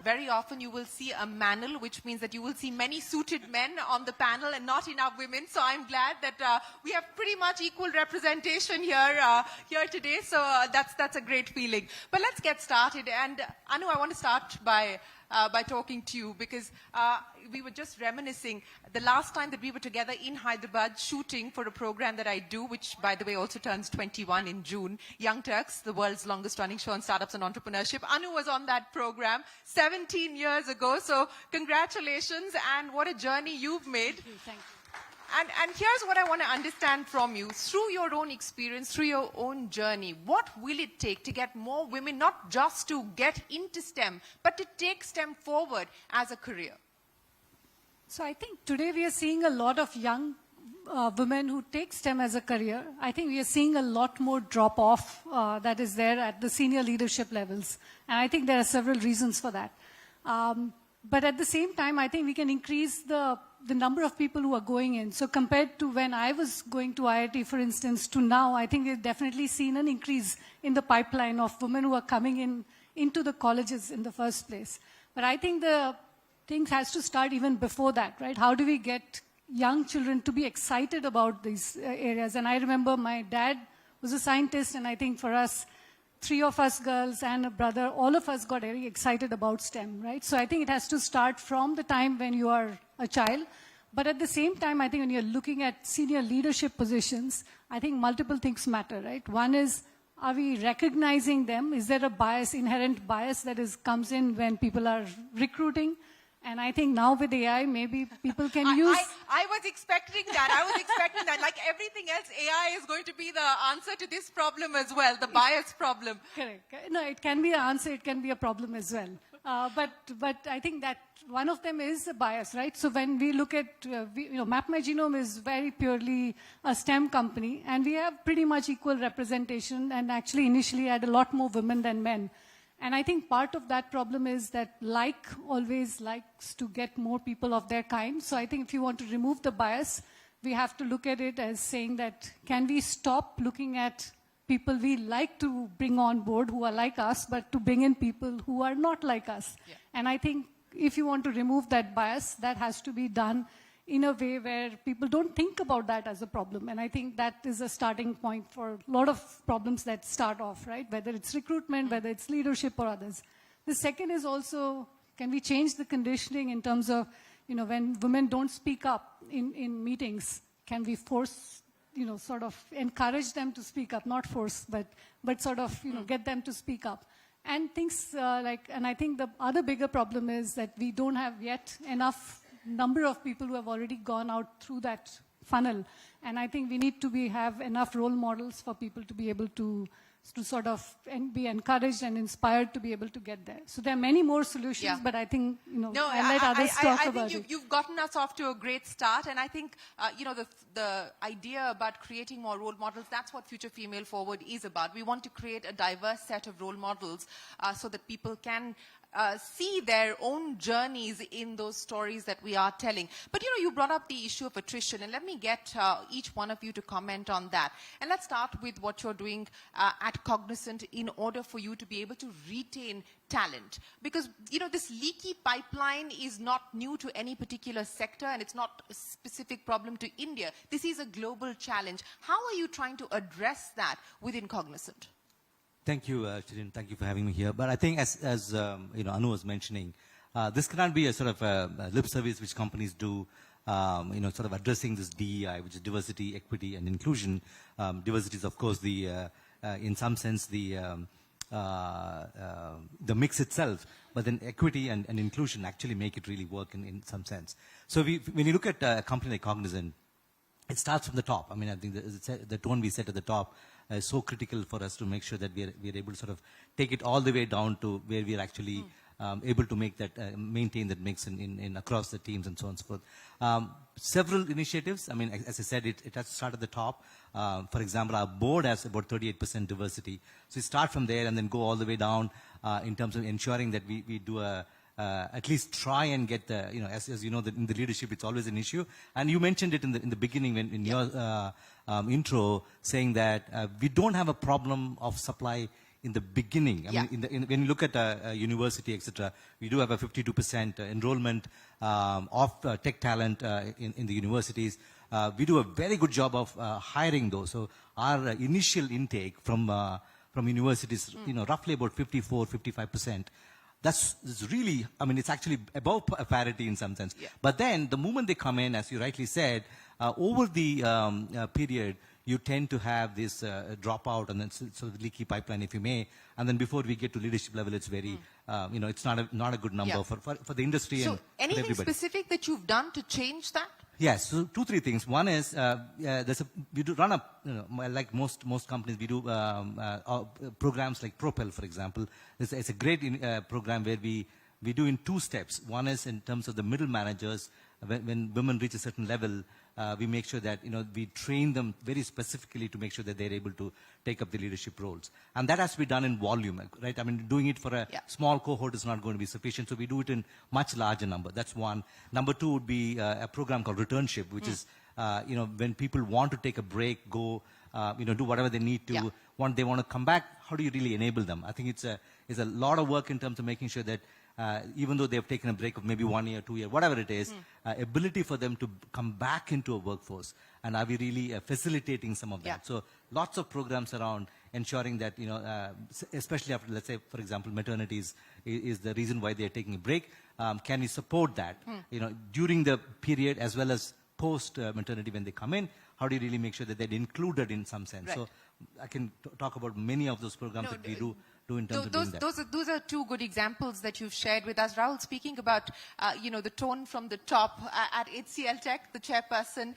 very often you will see a manel, which means that you will see many suited men on the panel and not enough women. So I'm glad that we have pretty much equal representation here today. So that's a great feeling. But let's get started. And Anu, I want to start by talking to you because we were just reminiscing the last time that we were together in Hyderabad shooting for a program that I do, which by the way also turns 21 in June, Young Turks, the world's longest running show on startups and entrepreneurship. Anu was on that program 17 years ago, so congratulations, and what a journey you've made. Thank you. And here's what I want to understand from you. Through your own experience, through your own journey, what will it take to get more women, not just to get into STEM, but to take STEM forward as a career? So I think today we are seeing a lot of young women who take STEM as a career. I think we are seeing a lot more drop-off that is there at the senior leadership levels. And I think there are several reasons for that. But at the same time, I think we can increase the number of people who are going in. So compared to when I was going to IIT, for instance, to now, I think we've definitely seen an increase in the pipeline of women who are coming into the colleges in the first place. But I think the thing has to start even before that, right? How do we get young children to be excited about these areas? And I remember my dad was a scientist, and I think for us, 3 of us girls and a brother, all of us got very excited about STEM, right? So I think it has to start from the time when you are a child. But at the same time, I think when you're looking at senior leadership positions, I think multiple things matter, right? One is, are we recognizing them? Is there a bias, inherent bias that comes in when people are recruiting? And I think now with AI, maybe people can use... I was expecting that. Like everything else, AI is going to be the answer to this problem as well, the bias problem. Correct. No, it can be an answer, it can be a problem as well. But I think that one of them is the bias, right? So when we look at, Map My Genome is very purely a STEM company, and we have pretty much equal representation, and actually initially had a lot more women than men. And I think part of that problem is that always likes to get more people of their kind. So I think if you want to remove the bias, we have to look at it as saying that, can we stop looking at people we like to bring on board who are like us, but to bring in people who are not like us? Yeah. And I think if you want to remove that bias, that has to be done in a way where people don't think about that as a problem. And I think that is a starting point for a lot of problems that start off, right? Whether it's recruitment, whether it's leadership or others. The second is also, can we change the conditioning in terms of, when women don't speak up in meetings, can we force, sort of encourage them to speak up, not force, but sort of, get them to speak up. And things and I think the other bigger problem is that we don't have yet enough number of people who have already gone out through that funnel. And I think we need to have enough role models for people to be able to sort of be encouraged and inspired to be able to get there. So there are many more solutions, but I think, I'll let others talk about it. You've gotten us off to a great start. And I think, the idea about creating more role models, that's what Future Female Forward is about. We want to create a diverse set of role models so that people can see their own journeys in those stories that we are telling. But you brought up the issue of attrition, and let me get each one of you to comment on that. And let's start with what you're doing at Cognizant in order for you to be able to retain talent. Because, this leaky pipeline is not new to any particular sector, and it's not a specific problem to India. This is a global challenge. How are you trying to address that within Cognizant? Thank you, Shirin. Thank you for having me here. But I think as Anu was mentioning, this cannot be a sort of a lip service which companies do, sort of addressing this DEI, which is diversity, equity, and inclusion. Diversity is, of course, in some sense, the mix itself, but then equity and inclusion actually make it really work in some sense. So when you look at a company like Cognizant, it starts from the top. I mean, I think the tone we set at the top is so critical for us to make sure that we are able to sort of take it all the way down to where we are actually able to make that, maintain that mix in across the teams and so on and so forth. Several initiatives. I mean, as I said, it has to start at the top. For example, our board has about 38% diversity. So we start from there and then go all the way down in terms of ensuring that we do at least try and get the, as you know, in the leadership, it's always an issue. And you mentioned it in the beginning when in your intro, saying that we don't have a problem of supply in the beginning. I Yeah. mean, when you look at university, etc., we do have a 52% enrollment of tech talent in the universities. We do a very good job of hiring those. So our initial intake from universities, roughly about 55%. That's really, I mean, it's actually above parity in some sense. Yeah. But then the moment they come in, as you rightly said, over the period, you tend to have this dropout and then sort of leaky pipeline, if you may. And then before we get to leadership level, it's very, it's not a good number for the industry So and for anything everybody. specific that you've done to change that? Yes, so 2-3 things. One is we do run like most companies, we do programs like Propel, for example. It's a great program where we do in 2 steps. One is in terms of the middle managers. When women reach a certain level, we make sure that we train them very specifically to make sure that they're able to take up the leadership roles, and that has to be done in volume, right? I mean, doing it for a small cohort is not going to be sufficient, so we do it in much larger number. That's one. Number 2 would be a program called Returnship, which is when people want to take a break, go do whatever they need to. They want to come back. How do you really enable them? I think it's a lot of work in terms of making sure that even though they've taken a break of maybe 1 year, 2 year, whatever it is, ability for them to come back into a workforce. And are we really facilitating some of that? Yeah. So lots of programs around ensuring that, especially after, let's say, for example, maternity is the reason why they're taking a break. Can we support that, during the period as well as post maternity when they come in? How do you really make sure that they're included in some sense? Right. So I can talk about many of those programs that we do in terms of doing that. Those are 2 good examples that you've shared with us. Rahul, speaking about, the tone from the top at HCL Tech, the chairperson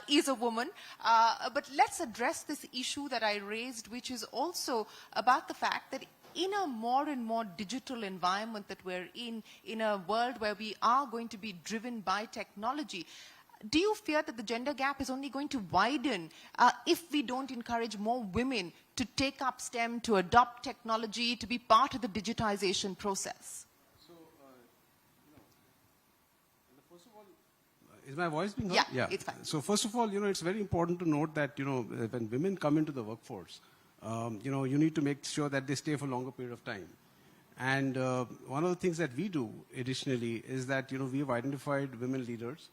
is a woman. But let's address this issue that I raised, which is also about the fact that in a more and more digital environment that we're in a world where we are going to be driven by technology, do you fear that the gender gap is only going to widen if we don't encourage more women to take up STEM, to adopt technology, to be part of the digitization process? So, first of all, is my voice being heard? Yeah, it's fine. So first of all, it's very important to note that, when women come into the workforce, you need to make sure that they stay for a longer period of time. And one of the things that we do additionally is that, we've identified women leaders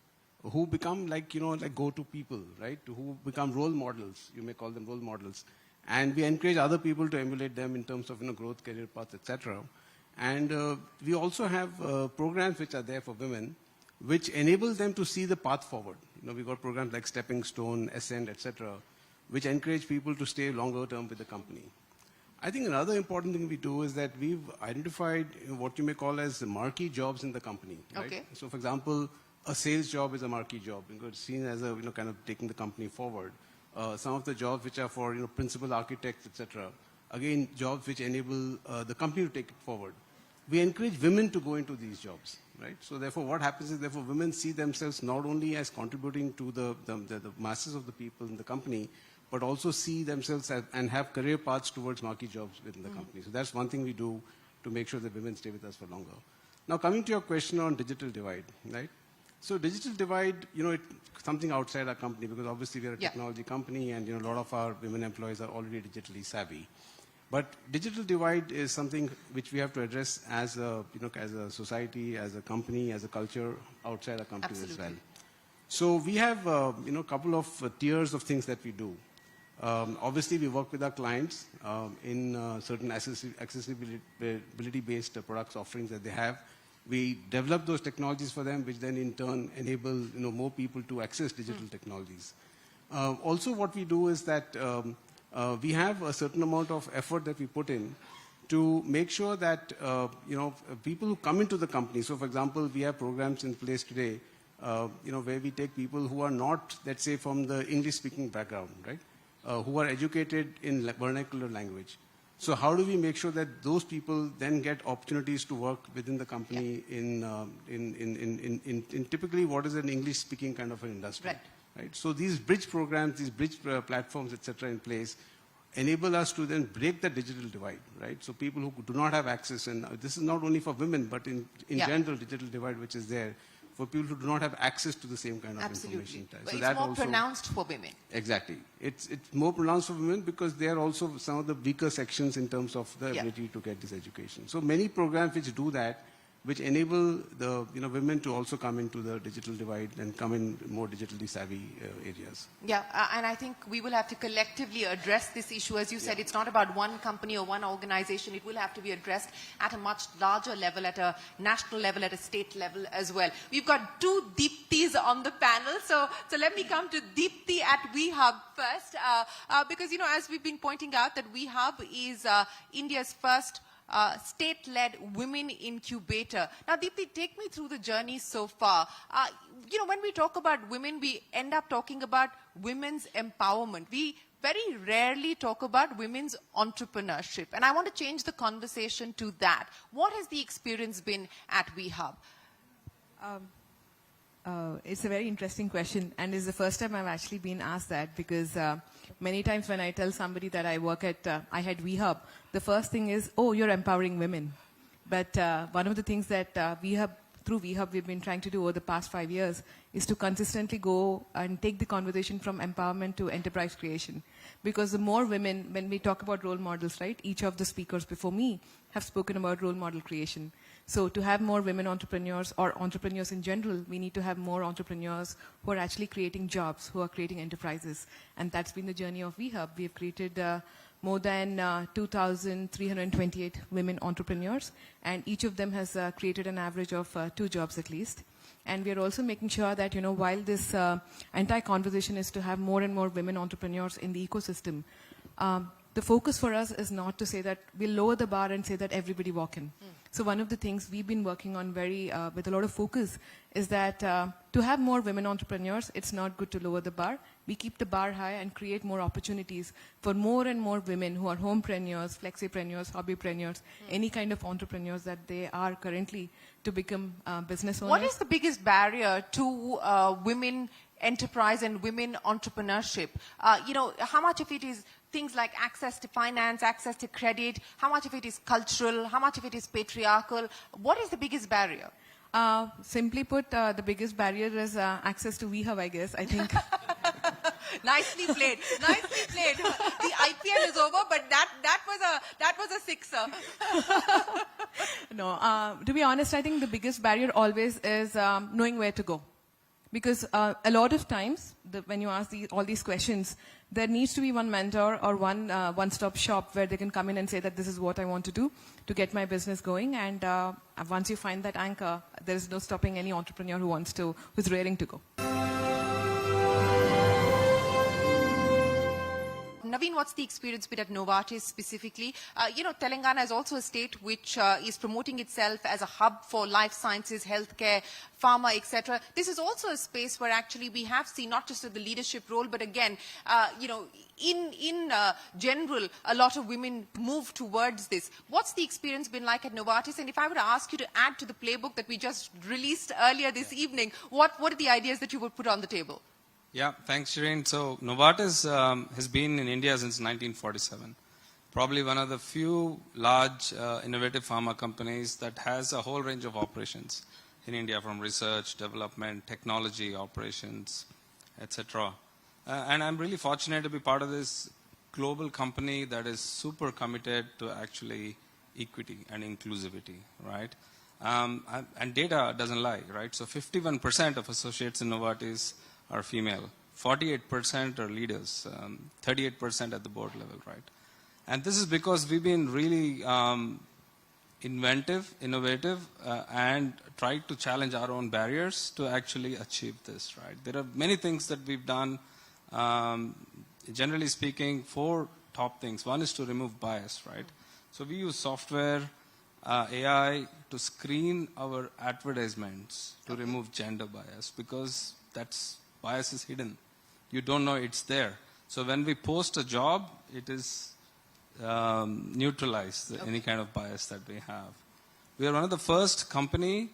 who become like go-to people, right? Who become role models. You may call them role models. And we encourage other people to emulate them in terms of, growth, career paths, etc. And we also have programs which are there for women, which enable them to see the path forward. We've got programs like Stepping Stone, Ascend, etc., which encourage people to stay longer term with the company. I think another important thing we do is that we've identified what you may call as marquee jobs in the company. Right? Okay. So, for example, a sales job is a marquee job because it's seen as a kind of taking the company forward. Some of the jobs which are for principal architects, etc. Again, jobs which enable the company to take it forward. We encourage women to go into these jobs, right? So therefore, what happens is therefore women see themselves not only as contributing to the masses of the people in the company, but also see themselves as, and have career paths towards marquee jobs within the company. So that's one thing we do to make sure that women stay with us for longer. Now, coming to your question on digital divide, right? So digital divide, it's something outside our company because obviously we are a technology company and a lot of our women employees are already digitally savvy. But digital divide is something which we have to address as a, as a society, as a company, as a culture outside our company as well. So we have, a couple of tiers of things that we do. Obviously, we work with our clients in certain accessibility-based products offerings that they have. We develop those technologies for them, which then in turn enable more people to access digital technologies. Also, what we do is that we have a certain amount of effort that we put in to make sure that people who come into the company. So, for example, we have programs in place today, where we take people who are not, let's say, from the English-speaking background, right? Who are educated in vernacular language. So how do we make sure that those people then get opportunities to work within the company in typically what is an English-speaking kind of an industry? Right. So these bridge programs, these bridge platforms, etc., in place, enable us to then break the digital divide, right? So people who do not have access, and this is not only for women, but in general, digital divide which is there. for people who do not have access to the same kind of information. But it's more pronounced for women. Exactly. It's more pronounced for women because they are also some of the weaker sections in terms of the ability to get this education. So many programs which do that, which enable the women to also come into the digital divide and come in more digitally savvy areas. Yeah, and I think we will have to collectively address this issue. As you said, it's not about one company or one organization. It will have to be addressed at a much larger level, at a national level, at a state level as well. We've got two Deeptis on the panel. So let me come to Deepti at WeHub first. Because, as we've been pointing out, that WeHub is India's first state-led women incubator. Now, Deepti, take me through the journey so far. When we talk about women, we end up talking about women's empowerment. We very rarely talk about women's entrepreneurship. And I want to change the conversation to that. What has the experience been at WeHub? It's a very interesting question, and it's the first time I've actually been asked that, because many times when I tell somebody that I work at, I had WeHub, the first thing is, oh, you're empowering women. But one of the things that through WeHub we've been trying to do over the past 5 years is to consistently go and take the conversation from empowerment to enterprise creation. Because the more women, when we talk about role models, right, each of the speakers before me have spoken about role model creation. So to have more women entrepreneurs, or entrepreneurs in general, we need to have more entrepreneurs who are actually creating jobs, who are creating enterprises. And that's been the journey of WeHub. We have created more than 2,328 women entrepreneurs, and each of them has created an average of 2 jobs at least. And we are also making sure that, while this entire conversation is to have more and more women entrepreneurs in the ecosystem, the focus for us is not to say that we'll lower the bar and say that everybody walk in. So one of the things we've been working on with a lot of focus is that to have more women entrepreneurs, it's not good to lower the bar. We keep the bar high and create more opportunities for more and more women who are homepreneurs, flexipreneurs, hobbypreneurs, any kind of entrepreneurs that they are currently, to become business owners. What is the biggest barrier to women enterprise and women entrepreneurship? How much of it is things like access to finance, access to credit? How much of it is cultural? How much of it is patriarchal? What is the biggest barrier? Simply put, the biggest barrier is access to WeHub, I guess. I think. Nicely played. Nicely played. The IPL is over, but that was a sixer. No, to be honest, I think the biggest barrier always is knowing where to go. Because a lot of times, when you ask all these questions, there needs to be one mentor or one-stop shop where they can come in and say that this is what I want to do to get my business going. And once you find that anchor, there is no stopping any entrepreneur who's raring to go. Naveen, what's the experience been at Novartis specifically? Telangana is also a state which is promoting itself as a hub for life sciences, healthcare, pharma, etc. This is also a space where actually we have seen not just the leadership role, but again, in general, a lot of women move towards this. What's the experience been like at Novartis? And if I were to ask you to add to the playbook that we just released earlier this evening, what are the ideas that you would put on the table? Yeah, thanks, Shireen. So Novartis has been in India since 1947. Probably one of the few large innovative pharma companies that has a whole range of operations in India, from research, development, technology, operations, etc. And I'm really fortunate to be part of this global company that is super committed to actually equity and inclusivity, right? And data doesn't lie, right? So 51% of associates in Novartis are female, 48% are leaders, 38% at the board level, right? And this is because we've been really inventive, innovative, and tried to challenge our own barriers to actually achieve this, right? There are many things that we've done. Generally speaking, 4 top things. One is to remove bias, right? So we use software, AI to screen our advertisements to remove gender bias, because bias is hidden. You don't know it's there. So when we post a job, it is neutralized, any kind of bias that we have. We are one of the first company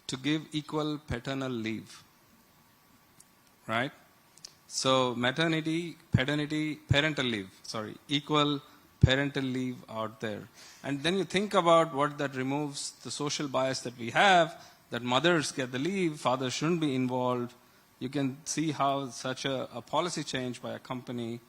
to give equal paternal leave, right? So maternity, paternity, parental leave, equal parental leave out there. And then you think about what that removes, the social bias that we have, that mothers get the leave, fathers shouldn't be involved, you can see how such a policy change by a company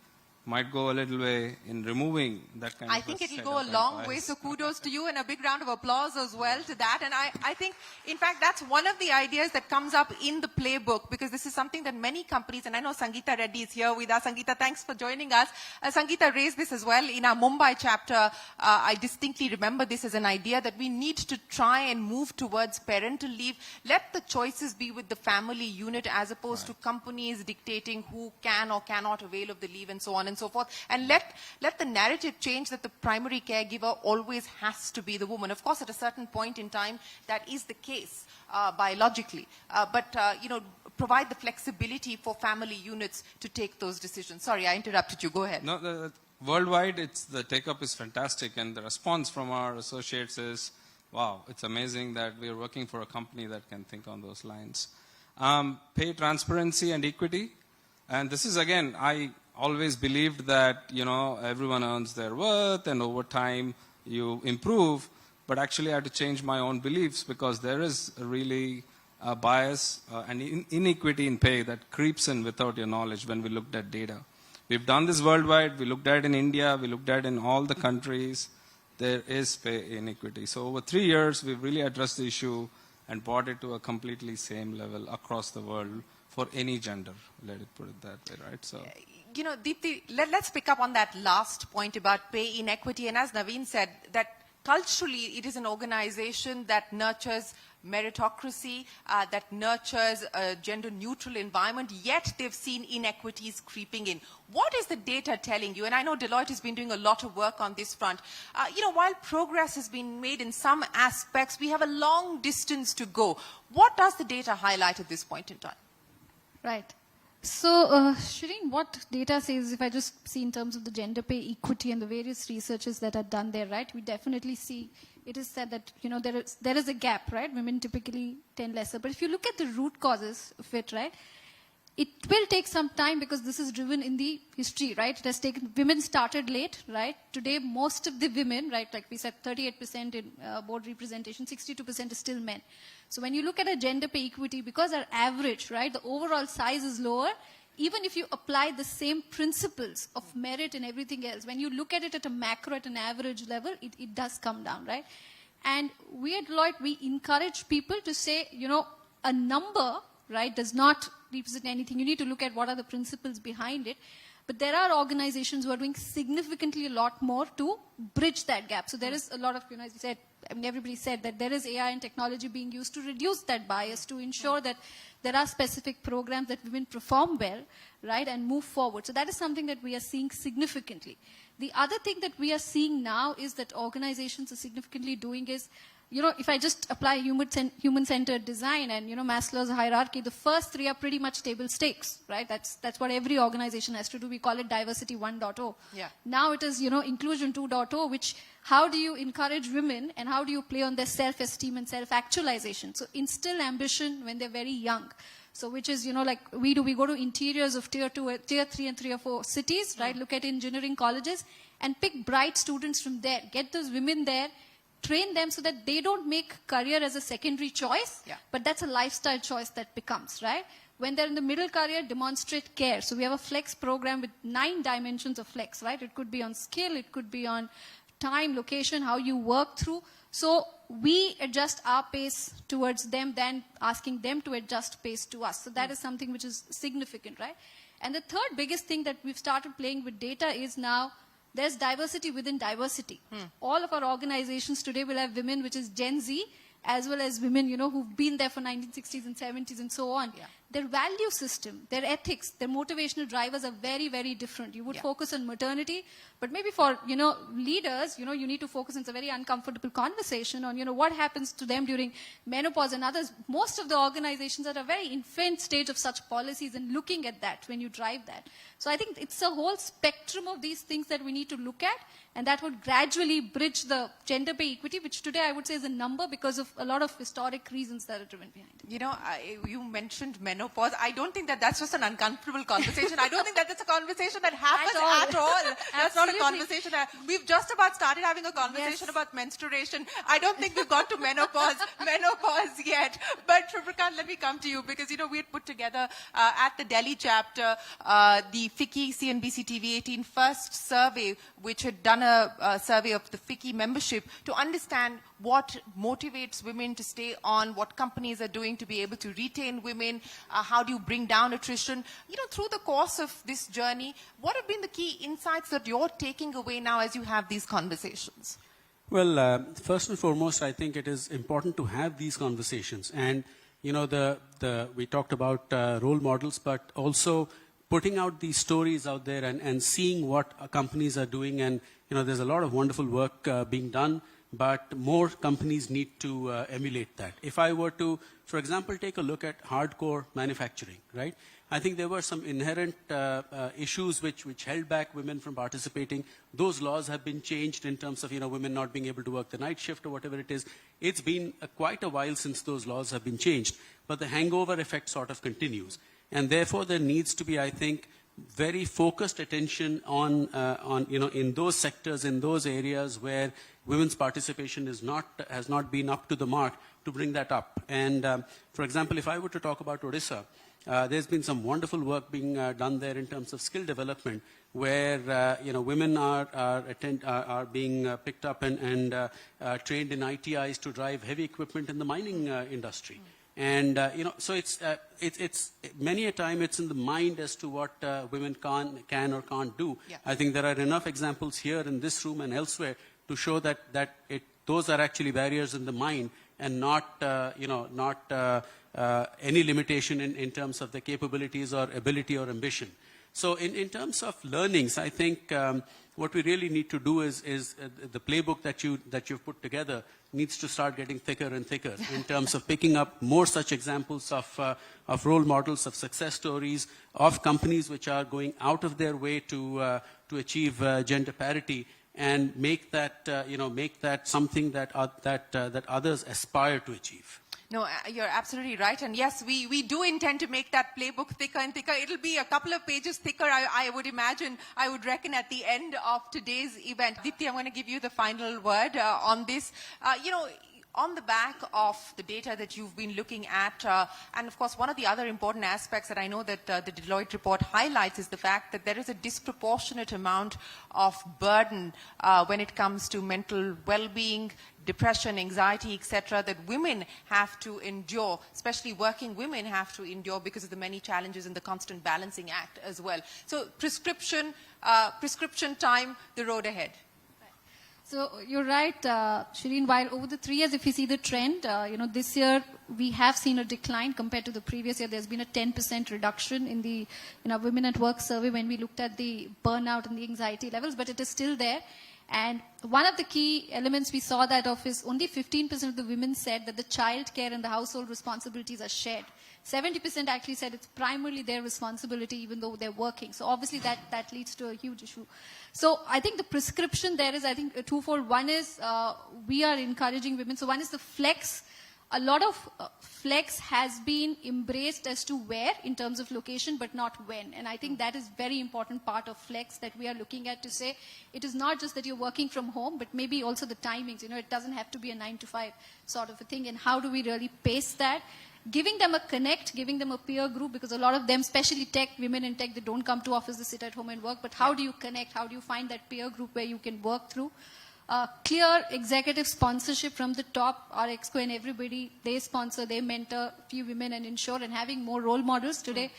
might go a little way in removing that kind of I think it'll set go a of long bias. way, so kudos to you and a big round of applause as well to that. And I think, in fact, that's one of the ideas that comes up in the playbook, because this is something that many companies, and I know Sangeeta Reddy is here with us. Sangeeta, thanks for joining us. Sangeeta raised this as well in our Mumbai chapter. I distinctly remember this as an idea that we need to try and move towards parental leave. Let the choices be with the family unit as opposed to companies dictating who can or cannot avail of the leave and so on and so forth. And let the narrative change that the primary caregiver always has to be the woman. Of course, at a certain point in time, that is the case biologically. But provide the flexibility for family units to take those decisions. Sorry, I interrupted you. Go ahead. No, worldwide, the take-up is fantastic, and the response from our associates is, wow, it's amazing that we're working for a company that can think on those lines. Pay transparency and equity. And this is, again, I always believed that, everyone earns their worth and over time you improve, but actually I had to change my own beliefs because there is really a bias and inequity in pay that creeps in without your knowledge when we looked at data. We've done this worldwide, we looked at it in India, we looked at it in all the countries. There is pay inequity. So over 3 years, we've really addressed the issue and brought it to a completely same level across the world for any gender. Let it put it that way, right? So, Deepti, let's pick up on that last point about pay inequity. And as Naveen said, that culturally it is an organization that nurtures meritocracy, that nurtures a gender-neutral environment, yet they've seen inequities creeping in. What is the data telling you? And I know Deloitte has been doing a lot of work on this front. While progress has been made in some aspects, we have a long distance to go. What does the data highlight at this point in time? Right. So, Shireen, what data says, if I just see in terms of the gender pay equity and the various researches that are done there, right, we definitely see, it is said that, there is a gap, right? Women typically tend lesser. But if you look at the root causes of it, right, it will take some time because this is driven in the history, right? It has taken, women started late, right? Today, most of the women, right, like we said, 38% in board representation, 62% is still men. So when you look at a gender pay equity, because our average, right, the overall size is lower, even if you apply the same principles of merit and everything else, when you look at it at a macro, at an average level, it does come down, right? And we at Deloitte, we encourage people to say, a number, right, does not represent anything. You need to look at what are the principles behind it. But there are organizations who are doing significantly a lot more to bridge that gap. So there is a lot of, as you said, everybody said that there is AI and technology being used to reduce that bias, to ensure that there are specific programs that women perform well, right, and move forward. So that is something that we are seeing significantly. The other thing that we are seeing now is that organizations are significantly doing is, if I just apply human-centered design and, Maslow's hierarchy, the first three are pretty much table stakes, right? That's what every organization has to do. We call it diversity 1.0. Yeah. Now it is, inclusion 2.0, which how do you encourage women and how do you play on their self-esteem and self-actualization? So instill ambition when they're very young. So which is, like we go to interiors of tier 2, tier 3 and 3 or 4 cities, right? Look at engineering colleges and pick bright students from there. Get those women there. Train them so that they don't make career as a secondary choice, but that's a lifestyle choice that becomes, right? When they're in the middle career, demonstrate care. So we have a flex program with 9 dimensions of flex, right? It could be on skill, it could be on time, location, how you work through. So we adjust our pace towards them than asking them to adjust pace to us. So that is something which is significant, right? And the third biggest thing that we've started playing with data is now there's diversity within diversity. All of our organizations today will have women, which is Gen Z, as well as women, who've been there for 1960s and 70s and so on. Yeah. Their value system, their ethics, their motivational drivers are very, very different. You would focus on maternity, but maybe for, leaders, you need to focus on a very uncomfortable conversation on, what happens to them during menopause and others. Most of the organizations are at a very infant stage of such policies and looking at that when you drive that. So I think it's a whole spectrum of these things that we need to look at, and that would gradually bridge the gender pay equity, which today I would say is a number because of a lot of historic reasons that are driven behind it. You mentioned menopause. menopause. I don't think that that's just an uncomfortable conversation. I don't think that it's a conversation that happens at all. That's not a conversation. We've just about started having a conversation about menstruation. I don't think we've got to menopause yet. But Shubhrikant, let me come to you because, we had put together at the Delhi chapter the FICCI CNBC-TV18 first survey, which had done a survey of the FICCI membership to understand what motivates women to stay on, what companies are doing to be able to retain women, how do you bring down attrition. Through the course of this journey, what have been the key insights that you're taking away now as you have these conversations? Well, first and foremost, I think it is important to have these conversations. And, we talked about role models, but also putting out these stories out there and seeing what companies are doing. And, there's a lot of wonderful work being done, but more companies need to emulate that. If I were to, for example, take a look at hardcore manufacturing, right? I think there were some inherent issues which held back women from participating. Those laws have been changed in terms of, women not being able to work the night shift or whatever it is. It's been quite a while since those laws have been changed, but the hangover effect sort of continues. And therefore, there needs to be, I think, very focused attention on in those sectors, in those areas where women's participation has not been up to the mark, to bring that up. And for example, if I were to talk about Odisha, there's been some wonderful work being done there in terms of skill development, where women are being picked up and trained in ITIs to drive heavy equipment in the mining industry. And so it's many a time it's in the mind as to what women can or can't do. Yeah. I think there are enough examples here in this room and elsewhere to show that those are actually barriers in the mind, and not any limitation in terms of the capabilities or ability or ambition. So in terms of learnings, I think what we really need to do is the playbook that you've put together needs to start getting thicker and thicker in terms of picking up more such examples of role models, of success stories, of companies which are going out of their way to achieve gender parity, and make that something that others aspire to achieve. No, you're absolutely right. And yes, we do intend to make that playbook thicker and thicker. It'll be a couple of pages thicker, I would imagine, I would reckon, at the end of today's event. Dipti, I'm going to give you the final word on this. On the back of the data that you've been looking at, and of course one of the other important aspects that I know that the Deloitte report highlights is the fact that there is a disproportionate amount of burden when it comes to mental well-being, depression, anxiety, etc., that women have to endure, especially working women have to endure because of the many challenges in the constant balancing act as well. So prescription time, the road ahead. So you're right, Shireen, while over the 3 years, if you see the trend, this year we have seen a decline compared to the previous year. There's been a 10% reduction in the Women at Work survey when we looked at the burnout and the anxiety levels, but it is still there. And one of the key elements we saw that of is only 15% of the women said that the child care and the household responsibilities are shared. 70% actually said it's primarily their responsibility even though they're working. So obviously that leads to a huge issue. So I think the prescription there is, I think, twofold. One is we are encouraging women. So one is the flex. A lot of flex has been embraced as to where in terms of location, but not when. And I think that is very important part of flex that we are looking at, to say it is not just that you're working from home, but maybe also the timings. It doesn't have to be a 9 to 5 sort of a thing. And how do we really pace that? Giving them a connect, giving them a peer group, because a lot of them, especially tech, women in tech, they don't come to office, they sit at home and work. But how do you connect? How do you find that peer group where you can work through? Clear executive sponsorship from the top. Our exco and everybody, they sponsor, they mentor a few women and ensure, and having more role models. Today,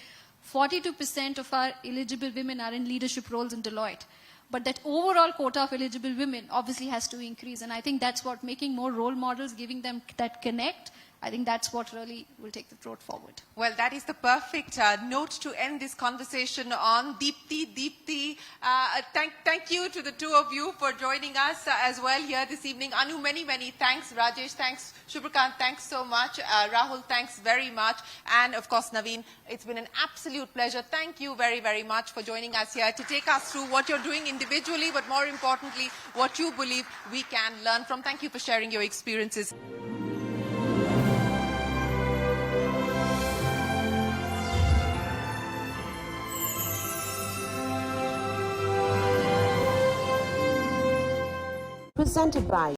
42% of our eligible women are in leadership roles in Deloitte. But that overall quota of eligible women obviously has to increase. And I think that's what, making more role models, giving them that connect, I think that's what really will take the road forward. Well, that is the perfect note to end this conversation on. Deepti, thank you to the two of you for joining us as well here this evening. Anu, many thanks. Rajesh, thanks. Shubhrikant, thanks so much. Rahul, thanks very much. And of course, Naveen, it's been an absolute pleasure. Thank you very much for joining us here to take us through what you're doing individually, but more importantly, what you believe we can learn from. Thank you for sharing your experiences. presented by